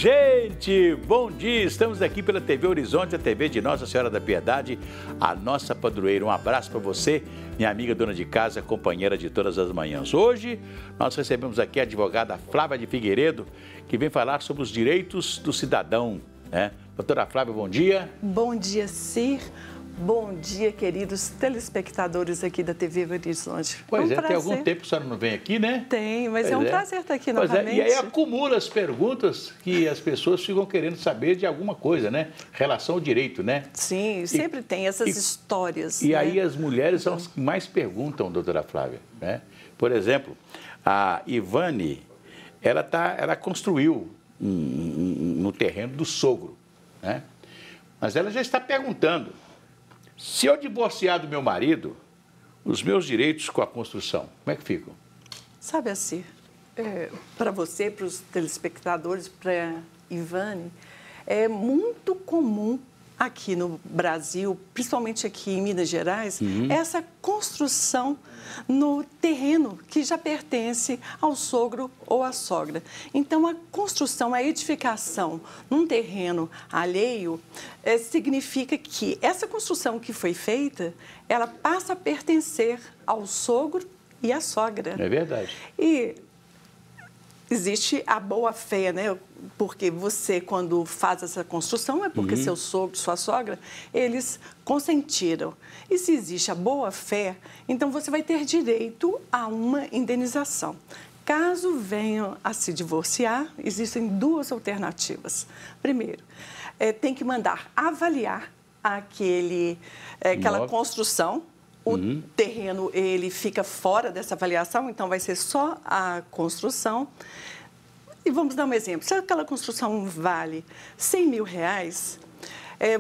Gente, bom dia! Estamos aqui pela TV Horizonte, a TV de Nossa Senhora da Piedade, a nossa padroeira. Um abraço para você, minha amiga dona de casa, companheira de todas as manhãs. Hoje, nós recebemos aqui a advogada Flávia de Figueiredo, que vem falar sobre os direitos do cidadão, né? Doutora Flávia, bom dia. Bom dia, Cir. Bom dia, queridos telespectadores aqui da TV Horizonte. Pois é, tem algum tempo que a senhora não vem aqui, né? Tem, mas é um prazer estar aqui novamente. novamente. E aí acumula as perguntas que as pessoas ficam querendo saber de alguma coisa, né? Relação ao direito, né? Sim, sempre tem essas histórias. E aí as mulheres são as que mais perguntam, doutora Flávia, né? Por exemplo, a Ivane, ela construiu no terreno do sogro, né? Mas ela já está perguntando: se eu divorciar do meu marido, os meus direitos com a construção, como é que ficam? Sabe assim, para você, para os telespectadores, para Ivane, é muito comum aqui no Brasil, principalmente aqui em Minas Gerais, essa construção no terreno que já pertence ao sogro ou à sogra. Então, a construção, a edificação num terreno alheio, significa que essa construção que foi feita, ela passa a pertencer ao sogro e à sogra. É verdade. E existe a boa-fé, né? Porque você, quando faz essa construção, é porque seu sogro, sua sogra, eles consentiram. E se existe a boa-fé, então você vai ter direito a uma indenização. Caso venham a se divorciar, existem duas alternativas. Primeiro, tem que mandar avaliar aquela construção. O terreno, ele fica fora dessa avaliação, então vai ser só a construção. E vamos dar um exemplo. Se aquela construção vale R$100 mil,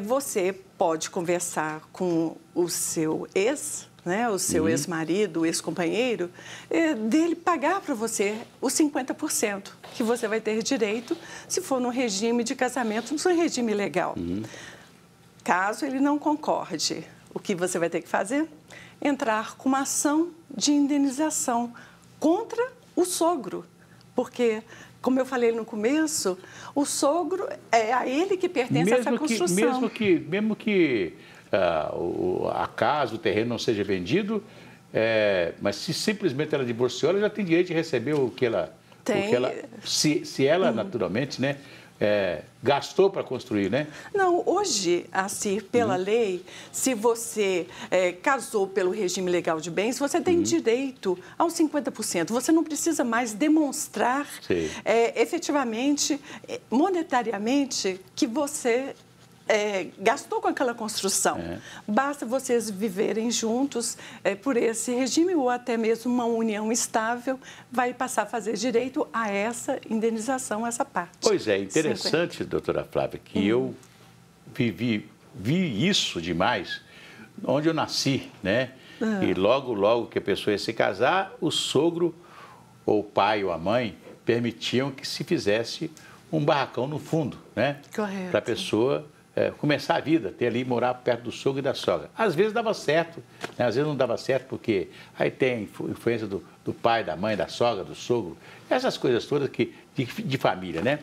você pode conversar com o seu ex, né, o seu ex-marido, o ex-companheiro, dele pagar para você os 50%, que você vai ter direito se for no regime de casamento, no regime legal. Caso ele não concorde, o que você vai ter que fazer? Entrar com uma ação de indenização contra o sogro, porque, como eu falei no começo, o sogro é a ele que pertence essa construção. Mesmo que a casa, o terreno não seja vendido, mas se simplesmente ela divorciou, ela já tem direito de receber o que ela... Se ela, naturalmente, né, gastou para construir, né? Não, hoje, assim, pela lei, se você casou pelo regime legal de bens, você tem direito aos 50%. Você não precisa mais demonstrar efetivamente, monetariamente, que você gastou com aquela construção. Basta vocês viverem juntos por esse regime ou até mesmo uma união estável, vai passar a fazer direito a essa indenização, essa parte. Pois é, interessante, doutora Flávia, que eu vi isso demais onde eu nasci, né? E logo que a pessoa ia se casar, o sogro, ou o pai ou a mãe, permitiam que se fizesse um barracão no fundo, né? Correto. Para a pessoa começar a vida, ter ali, morar perto do sogro e da sogra. Às vezes dava certo, né? Às vezes não dava certo porque aí tem influência do pai, da mãe, da sogra, do sogro, essas coisas todas de família, né?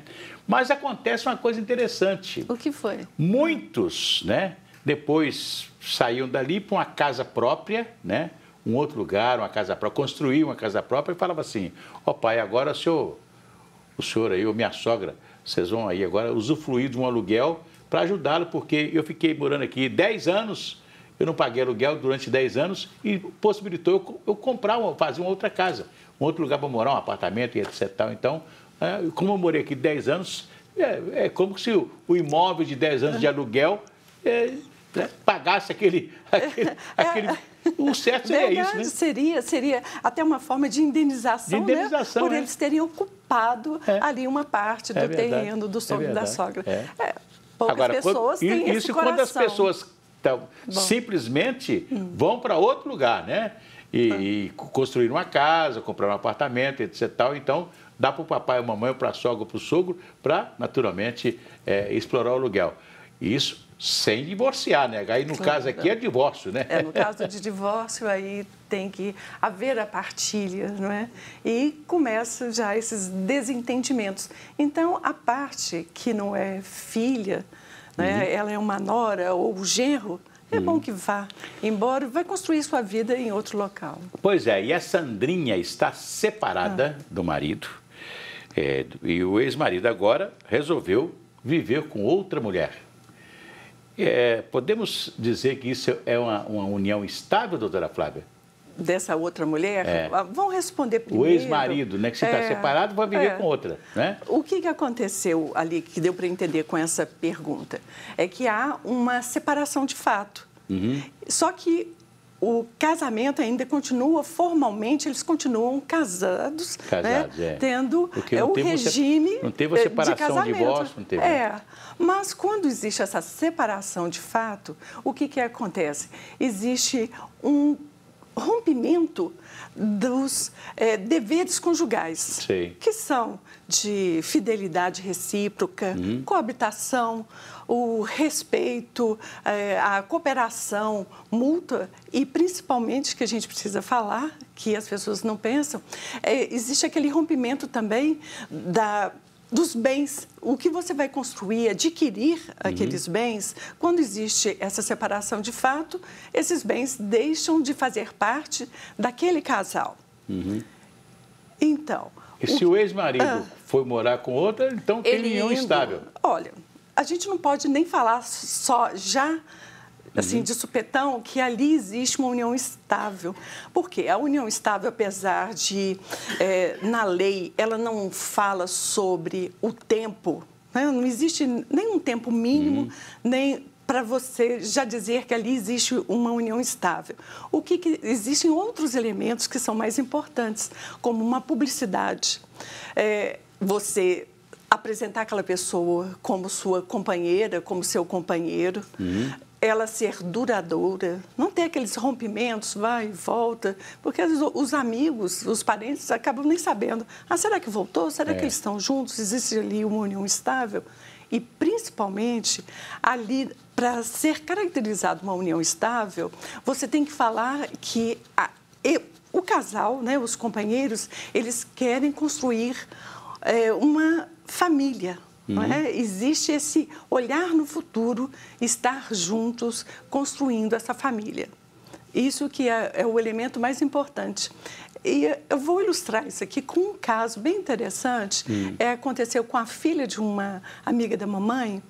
Mas acontece uma coisa interessante. O que foi? Muitos, né, depois saíam dali para uma casa própria, né? Um outro lugar, uma casa própria, construíam uma casa própria e falavam assim: ó pai, agora o senhor aí, ou minha sogra, vocês vão aí agora usufruir de um aluguel para ajudá-lo, porque eu fiquei morando aqui 10 anos, eu não paguei aluguel durante 10 anos e possibilitou eu comprar, fazer uma outra casa, um outro lugar para morar, um apartamento e etc. Então, como eu morei aqui 10 anos, é como se o imóvel de 10 anos de aluguel pagasse aquele o certo seria isso, né? Seria até uma forma de indenização, né? Por eles terem ocupado ali uma parte do terreno do sogro e da sogra. Poucas pessoas têm esse coração. Quando as pessoas simplesmente vão para outro lugar, né? E construir uma casa, comprar um apartamento, etc. Então, dá para o papai, a mamãe, para a sogra, para o sogro, para, naturalmente, explorar o aluguel. E isso Sem divorciar, né? Aí no caso aqui é divórcio, né? No caso de divórcio, aí tem que haver a partilha, não é? E começa já esses desentendimentos. Então, a parte que não é filha, né? Ela é uma nora ou genro, é bom que vá embora, vai construir sua vida em outro local. Pois é, e a Sandrinha está separada do marido, e o ex-marido agora resolveu viver com outra mulher. Podemos dizer que isso é uma união estável, doutora Flávia? Dessa outra mulher? Vão responder primeiro. O ex-marido, né, que se está separado, vai viver com outra, né? O que aconteceu ali, que deu para entender com essa pergunta, é que há uma separação de fato. Só que o casamento ainda continua, formalmente, eles continuam casados, né? Tendo o regime não teve a separação, de casamento. Divórcio, não teve. Mas quando existe essa separação de fato, o que acontece? Existe um rompimento dos deveres conjugais, que são de fidelidade recíproca, coabitação, o respeito, a cooperação mútua e, principalmente, que a gente precisa falar, que as pessoas não pensam, existe aquele rompimento também dos bens, o que você vai construir, adquirir aqueles bens, quando existe essa separação de fato, esses bens deixam de fazer parte daquele casal. Então... E se o ex-marido foi morar com outra, então tem união estável? Olha, a gente não pode nem falar só já... assim, de supetão, que ali existe uma união estável. Por quê? A união estável, apesar de, na lei, ela não fala sobre o tempo, né? Não existe nem um tempo mínimo, nem para você já dizer que ali existe uma união estável. Existem outros elementos que são mais importantes, como uma publicidade. Você apresentar aquela pessoa como sua companheira, como seu companheiro, ela ser duradoura, não ter aqueles rompimentos, vai e volta, porque os amigos, os parentes acabam nem sabendo. Será que voltou? Será que eles estão juntos? Existe ali uma união estável? E, principalmente, ali, para ser caracterizado uma união estável, você tem que falar que o casal, né, os companheiros, eles querem construir uma família. Não é? Existe esse olhar no futuro, estar juntos, construindo essa família. Isso que é o elemento mais importante. E eu vou ilustrar isso aqui com um caso bem interessante. Aconteceu com a filha de uma amiga da mamãe.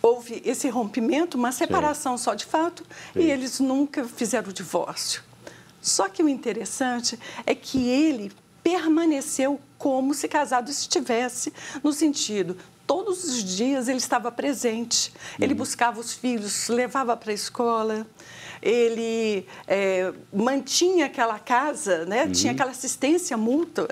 Houve esse rompimento, uma separação só de fato, e eles nunca fizeram o divórcio. Só que o interessante é que ele permaneceu como se casado estivesse, no sentido, todos os dias ele estava presente, ele buscava os filhos, levava para a escola, ele mantinha aquela casa, né? Tinha aquela assistência mútua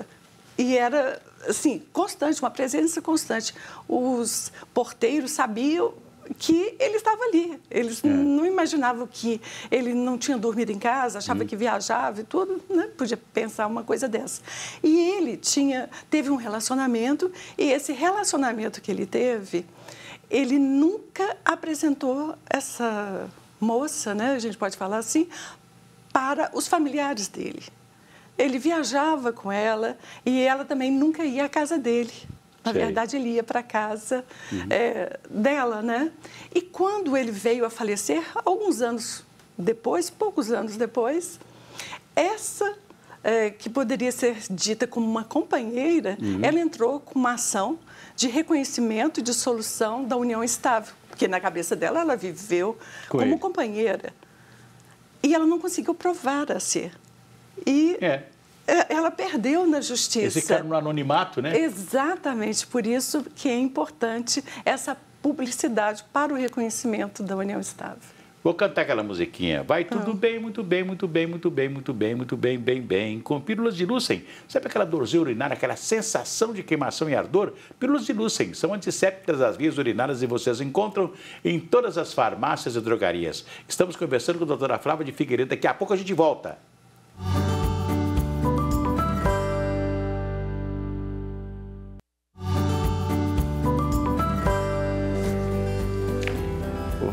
e era, assim, constante, uma presença constante. Os porteiros sabiam que ele estava ali. Eles não imaginavam que ele não tinha dormido em casa, achava que viajava e tudo, né? Podia pensar uma coisa dessa. E ele teve um relacionamento, e esse relacionamento que ele teve, ele nunca apresentou essa moça, né? A gente pode falar assim, para os familiares dele. Ele viajava com ela e ela também nunca ia à casa dele. Na verdade, ele ia para a casa dela, né? E quando ele veio a falecer, alguns anos depois, poucos anos depois, essa, que poderia ser dita como uma companheira, ela entrou com uma ação de reconhecimento e de solução da união estável, porque na cabeça dela ela viveu como companheira. E ela não conseguiu provar a ser. E... ela perdeu na justiça. Esse cara no anonimato, né? Exatamente, por isso que é importante essa publicidade para o reconhecimento da união estável. Vou cantar aquela musiquinha. Vai tudo bem, muito bem, muito bem, muito bem, muito bem, muito bem, bem, bem. Com pílulas de Lucem. Sabe aquela dorzinha urinária, aquela sensação de queimação e ardor? Pílulas de Lucem são antissépticas das vias urinárias e vocês encontram em todas as farmácias e drogarias. Estamos conversando com a doutora Flávia de Figueiredo. Daqui a pouco a gente volta.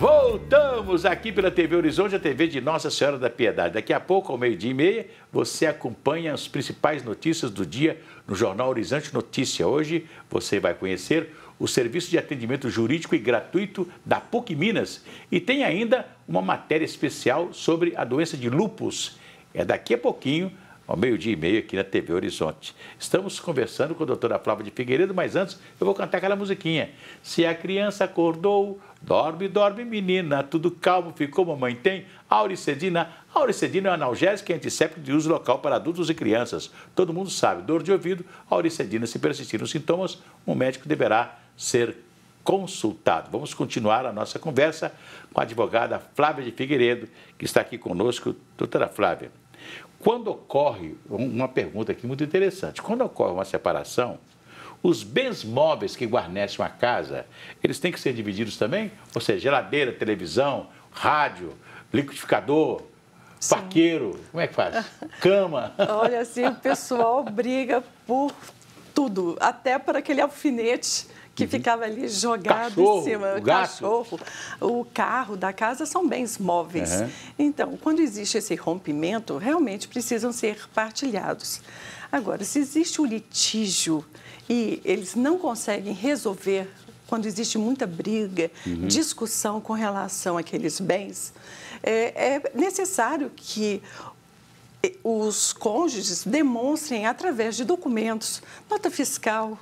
Voltamos aqui pela TV Horizonte, a TV de Nossa Senhora da Piedade. Daqui a pouco, ao 12h30, você acompanha as principais notícias do dia no Jornal Horizonte Notícia. Hoje você vai conhecer o serviço de atendimento jurídico e gratuito da PUC Minas. E tem ainda uma matéria especial sobre a doença de lúpus. É daqui a pouquinho, ao 12h30, aqui na TV Horizonte. Estamos conversando com a doutora Flávia de Figueiredo, mas antes eu vou cantar aquela musiquinha. Se a criança acordou, dorme, dorme menina, tudo calmo, ficou, mamãe tem. Auricedina. Auricedina é um analgésico e antisséptico de uso local para adultos e crianças. Todo mundo sabe, dor de ouvido, auricedina. Se persistirem os sintomas, um médico deverá ser consultado. Vamos continuar a nossa conversa com a advogada Flávia de Figueiredo, que está aqui conosco. Doutora Flávia, quando ocorre, uma pergunta aqui muito interessante, quando ocorre uma separação, os bens móveis que guarnecem uma casa, eles têm que ser divididos também? Ou seja, geladeira, televisão, rádio, liquidificador, faqueiro, como é que faz? Cama. Olha, assim, o pessoal briga por tudo, até por aquele alfinete que ficava ali jogado em cima. O cachorro, o carro da casa são bens móveis. Então, quando existe esse rompimento, realmente precisam ser partilhados. Agora, se existe um litígio e eles não conseguem resolver, quando existe muita briga, discussão com relação àqueles bens, é necessário que os cônjuges demonstrem através de documentos, nota fiscal,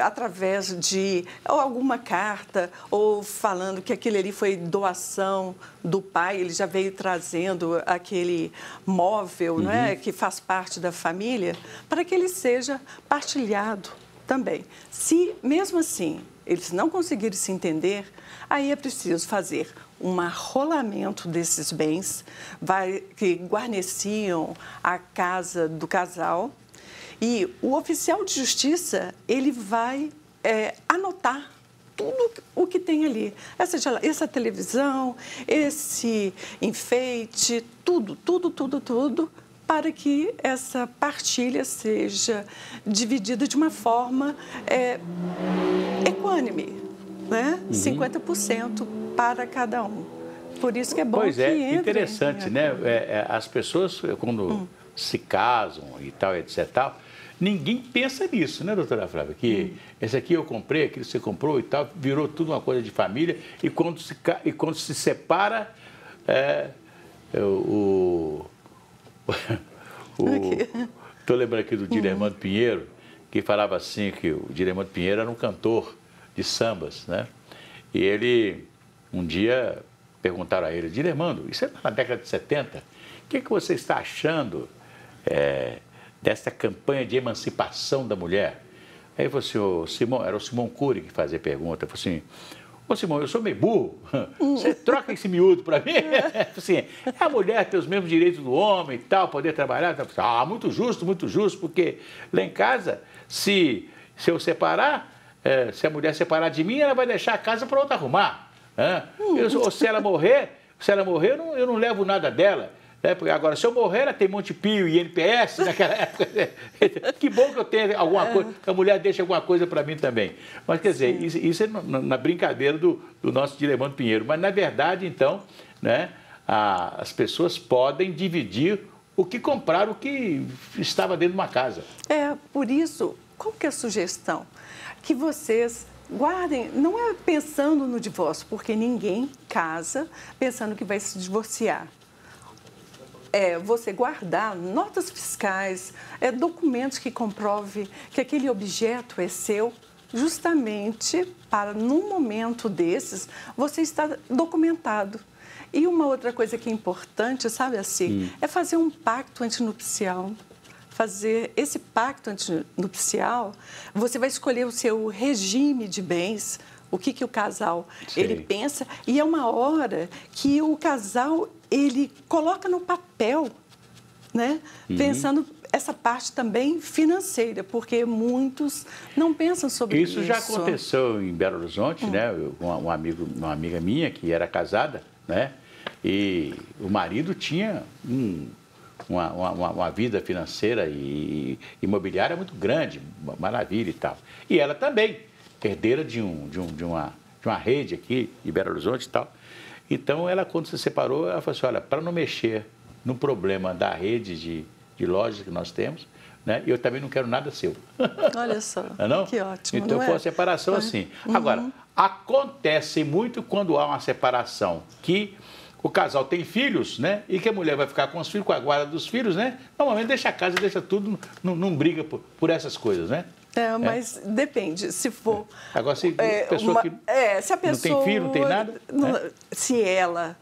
através de alguma carta, ou falando que aquele ali foi doação do pai, ele já veio trazendo aquele móvel, né, que faz parte da família, para que ele seja partilhado também. Se, mesmo assim, eles não conseguirem se entender, aí é preciso fazer um arrolamento desses bens que guarneciam a casa do casal. E o oficial de justiça, ele vai anotar tudo o que tem ali. Essa televisão, esse enfeite, tudo, para que essa partilha seja dividida de uma forma equânime, né? 50% para cada um. Por isso que é bom que entre. Pois é, interessante, né? As pessoas, quando se casam e tal, etc. tal, ninguém pensa nisso, né, doutora Flávia? Que esse aqui eu comprei, aquele você comprou e tal, virou tudo uma coisa de família. E quando se separa, estou lembrando aqui do Dilermando Pinheiro, que falava assim, que o Dilermando Pinheiro era um cantor de sambas, né? E ele, um dia, perguntaram a ele, Dilermando, isso é na década de 70, o que você está achando dessa campanha de emancipação da mulher? Aí ele falou assim, o Simão, era o Simão Cury que fazia a pergunta, ele falou assim, ô Simão, eu sou meio burro, você troca esse miúdo para mim? Assim, a mulher tem os mesmos direitos do homem e tal, poder trabalhar. Muito justo, porque lá em casa, se eu separar, se a mulher separar de mim, ela vai deixar a casa para outra arrumar. Se ela morrer, eu não levo nada dela. Porque agora, se eu morrer, ela tem Montepio e INPS naquela época. Que bom que eu tenho alguma coisa, que a mulher deixa alguma coisa para mim também. Mas, quer dizer, isso é na brincadeira do nosso Dilermando Pinheiro. Mas, na verdade, então, né, as pessoas podem dividir o que compraram, o que estava dentro de uma casa. Por isso, qual que é a sugestão? Que vocês guardem, não é pensando no divórcio, porque ninguém casa pensando que vai se divorciar. Você guardar notas fiscais, documentos que comprovem que aquele objeto é seu, justamente para, num momento desses, você estar documentado. E uma outra coisa que é importante, sabe assim, é fazer um pacto antinupcial. Fazer esse pacto antinupcial, você vai escolher o seu regime de bens, o que o casal ele pensa, e é uma hora que o casal ele coloca no papel, né? Pensando essa parte também financeira, porque muitos não pensam sobre isso. Isso já aconteceu em Belo Horizonte, né? Uma amiga minha que era casada, né? E o marido tinha uma vida financeira e imobiliária muito grande, maravilha e tal. E ela também, herdeira de uma uma rede aqui de Belo Horizonte e tal. Então, ela, quando se separou, ela falou assim, olha, para não mexer no problema da rede de lojas que nós temos, né, eu também não quero nada seu. Olha só, não? que ótimo, então, não foi é? uma separação assim. Agora, acontece muito quando há uma separação que o casal tem filhos, né? E que a mulher vai ficar com os filhos, com a guarda dos filhos, né? Normalmente deixa a casa, deixa tudo, não briga por essas coisas, né? Mas depende, se for... Agora, se a pessoa se a pessoa não tem filho, não tem nada... Se ela,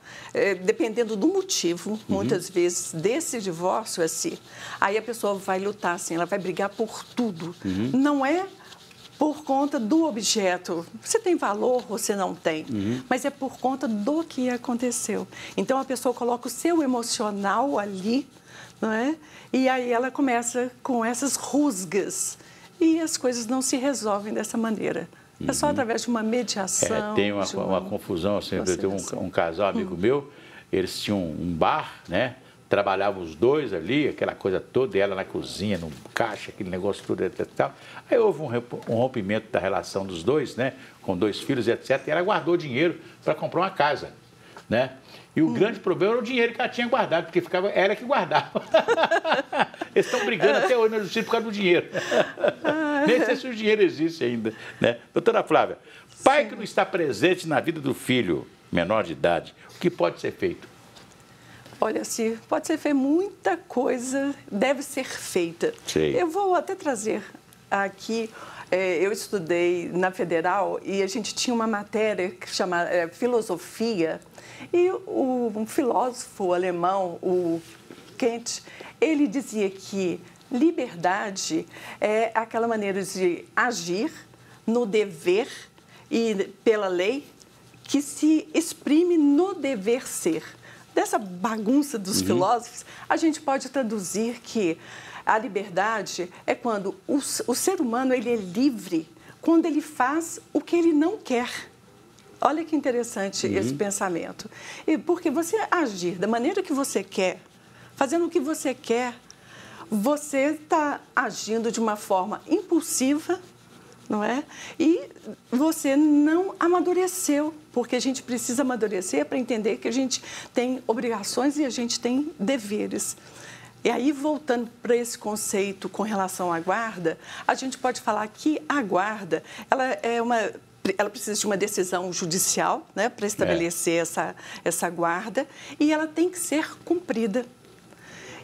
dependendo do motivo, muitas vezes, desse divórcio, assim, aí a pessoa vai lutar, assim, ela vai brigar por tudo. Não é por conta do objeto. Você tem valor, você não tem. Mas é por conta do que aconteceu. Então, a pessoa coloca o seu emocional ali, não é? E aí ela começa com essas rusgas. E as coisas não se resolvem dessa maneira. É só através de uma mediação. Tem uma confusão. Assim, eu tenho um casal, amigo meu, eles tinham um bar, né? Trabalhavam os dois ali, aquela coisa toda, e ela na cozinha, no caixa, aquele negócio tudo, etc. Aí houve um rompimento da relação dos dois, né? Com 2 filhos, etc. E ela guardou dinheiro para comprar uma casa, né? E o grande problema era o dinheiro que ela tinha guardado, porque ficava ela que guardava. Eles estão brigando até hoje na justiça por causa do dinheiro. Nem sei se o dinheiro existe ainda, né? Doutora Flávia, pai que não está presente na vida do filho menor de idade, o que pode ser feito? Olha, se pode ser feita muita coisa, deve ser feita. Sei. Eu vou até trazer aqui, eu estudei na Federal e a gente tinha uma matéria que chama filosofia, e um filósofo alemão, o Kant, ele dizia que liberdade é aquela maneira de agir no dever e pela lei que se exprime no dever ser. Dessa bagunça dos filósofos, a gente pode traduzir que a liberdade é quando o ser humano ele é livre quando ele faz o que ele não quer. Olha que interessante esse pensamento. E porque você agir da maneira que você quer, fazendo o que você quer, você está agindo de uma forma impulsiva, não é? E você não amadureceu, porque a gente precisa amadurecer para entender que a gente tem obrigações e a gente tem deveres. E aí, voltando para esse conceito com relação à guarda, a gente pode falar que a guarda, ela precisa de uma decisão judicial, né, para estabelecer essa guarda, e ela tem que ser cumprida.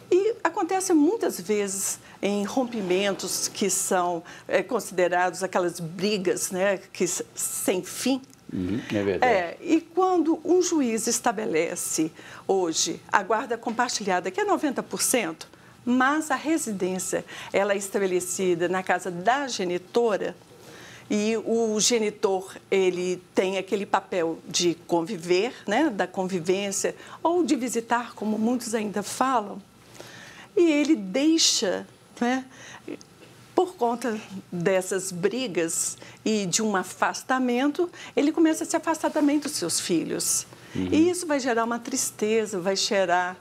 E acontece muitas vezes em rompimentos que são considerados aquelas brigas, né, sem fim. É verdade. E quando um juiz estabelece hoje a guarda compartilhada, que é 90%, mas a residência ela é estabelecida na casa da genitora, e o genitor ele tem aquele papel de conviver, né, da convivência, ou de visitar, como muitos ainda falam, e ele deixa, né, por conta dessas brigas e de um afastamento, ele começa a se afastar também dos seus filhos. E isso vai gerar uma tristeza, vai gerar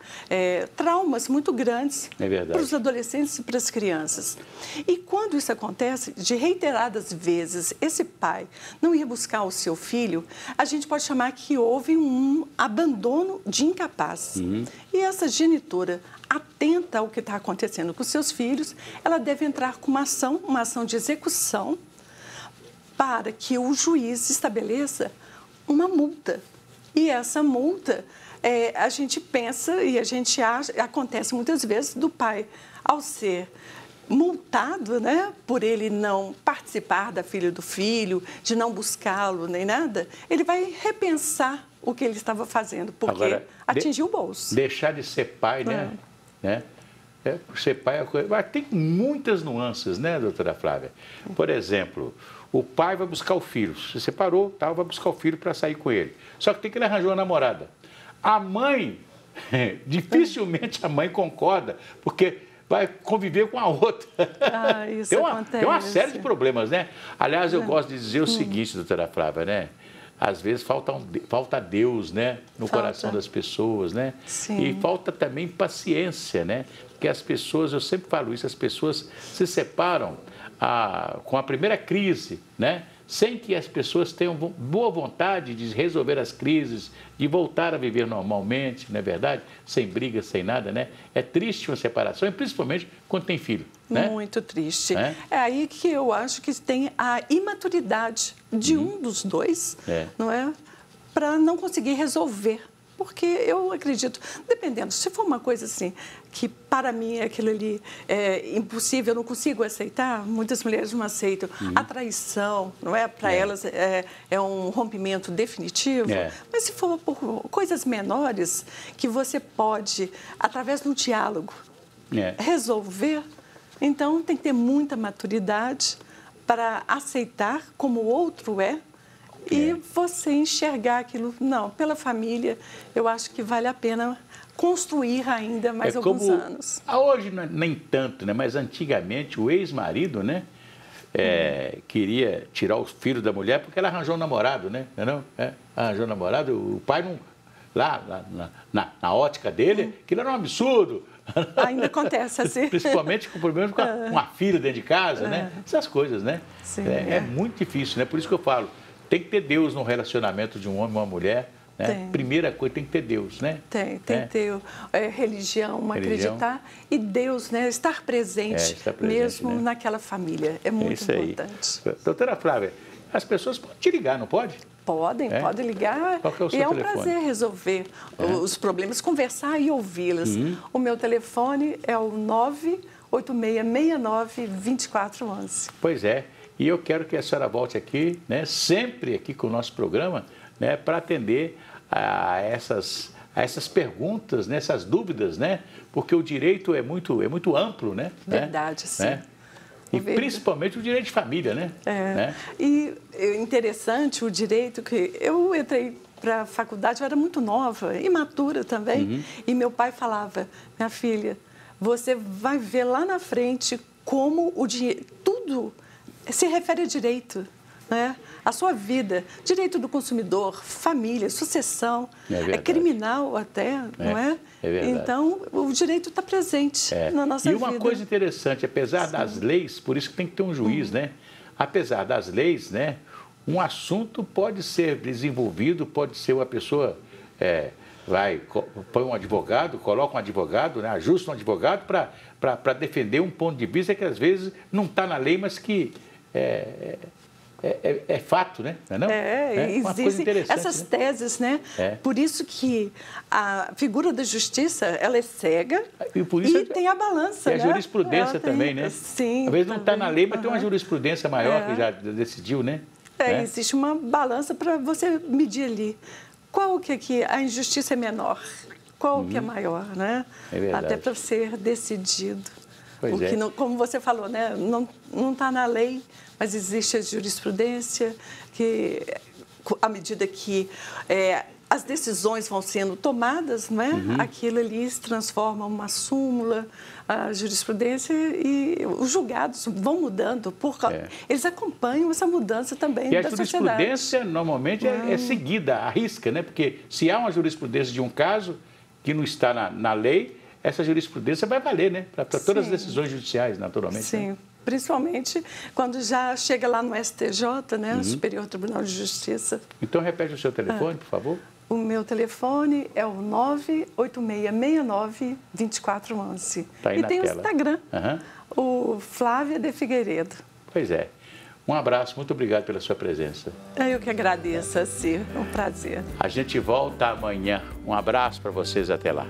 traumas muito grandes para os adolescentes e para as crianças. E quando isso acontece, de reiteradas vezes, esse pai não ir buscar o seu filho, a gente pode chamar que houve um abandono de incapaz. E essa genitora, atenta ao que está acontecendo com seus filhos, ela deve entrar com uma ação de execução, para que o juiz estabeleça uma multa. E essa multa, a gente pensa e a gente acha, acontece muitas vezes do pai, ao ser multado, né, por ele não participar da filha do filho, de não buscá-lo nem nada, ele vai repensar o que ele estava fazendo, porque agora, atingiu o bolso. Deixar de ser pai, né? Ser pai é uma coisa... Mas tem muitas nuances, né, doutora Flávia? Por exemplo, o pai vai buscar o filho, se separou, tal, vai buscar o filho para sair com ele. Só que tem que ele arranjou uma namorada. A mãe, dificilmente a mãe concorda, porque vai conviver com a outra. Isso acontece. Tem uma série de problemas, né? Aliás, eu gosto de dizer o seguinte, doutora Flávia, né? Às vezes falta Deus, né, no coração das pessoas, né? Sim. E falta também paciência, né? Porque as pessoas, eu sempre falo isso, as pessoas se separam com a primeira crise, né, sem que as pessoas tenham boa vontade de resolver as crises, de voltar a viver normalmente, não é verdade? Sem briga, sem nada, né? É triste uma separação, e principalmente quando tem filho, né? Muito triste. É aí que eu acho que tem a imaturidade de um dos dois, não é? Para não conseguir resolver. Porque eu acredito, dependendo, se for uma coisa assim, que para mim aquilo ali é impossível, eu não consigo aceitar, muitas mulheres não aceitam. A traição, não é? Para elas é um rompimento definitivo. Mas se for por coisas menores, que você pode, através do diálogo, resolver, então tem que ter muita maturidade para aceitar como o outro é. E você enxergar aquilo, não, pela família, eu acho que vale a pena construir ainda mais alguns anos. Hoje nem tanto, né? Mas antigamente o ex-marido, né? Queria tirar o filho da mulher porque ela arranjou um namorado, né? Não? Arranjou um namorado, o pai não... Lá na ótica dele, aquilo era um absurdo. Ainda acontece assim. Principalmente com problemas com uma filha dentro de casa, né? Essas coisas, né? Sim, é muito difícil, né? Por isso que eu falo, tem que ter Deus no relacionamento de um homem e uma mulher. Né? Primeira coisa, tem que ter Deus, né? Tem que ter religião, acreditar e Deus, né? Estar presente, mesmo naquela família. É muito importante. Doutora Flávia, as pessoas podem te ligar, não pode? Podem ligar. Qual que é o seu e é um telefone? prazer resolver os problemas, conversar e ouvi-los. O meu telefone é o 98669-2411. Pois é. E eu quero que a senhora volte aqui, né, sempre aqui com o nosso programa, né, para atender a essas perguntas, né, essas dúvidas, né? Porque o direito é muito amplo, né? Verdade, sim. Né? E principalmente o direito de família, né? Né? E interessante o direito que eu entrei para a faculdade, eu era muito nova, imatura também, e meu pai falava, minha filha, você vai ver lá na frente como o dinheiro, tudo se refere a direito, né? A sua vida, direito do consumidor, família, sucessão, criminal até, não é? É verdade. Então, o direito está presente na nossa vida. E uma coisa interessante, apesar das leis, por isso que tem que ter um juiz, né? Apesar das leis, né? Um assunto pode ser desenvolvido, pode ser uma pessoa... põe um advogado, coloca um advogado, né, ajusta um advogado para defender um ponto de vista que às vezes não está na lei, mas que é fato, né? Não é uma coisa interessante, essas teses, né? Por isso que a figura da justiça, ela é cega e tem a balança, né? E a jurisprudência também, né? Sim. Às vezes não está na lei, mas tem uma jurisprudência maior que já decidiu, né? Existe uma balança para você medir ali. Qual que a injustiça é menor? Qual que é maior, né? É verdade. Até para ser decidido. Pois que não, como você falou, né? Não está na lei, mas existe a jurisprudência que, à medida que as decisões vão sendo tomadas, né? Aquilo ali se transforma em uma súmula, a jurisprudência e os julgados vão mudando. Eles acompanham essa mudança também da sociedade. E a jurisprudência, normalmente, é seguida, à risca, né? Porque se há uma jurisprudência de um caso que não está na lei, essa jurisprudência vai valer, né? Para todas as decisões judiciais, naturalmente. Sim. Né? Principalmente quando já chega lá no STJ, né? Superior Tribunal de Justiça. Então, repete o seu telefone, por favor. O meu telefone é o 98669-2411. Tá aí e na tem tela. o Instagram, o Flávia de Figueiredo. Pois é. Um abraço, muito obrigado pela sua presença. Eu que agradeço, assim, é um prazer. A gente volta amanhã. Um abraço para vocês, até lá.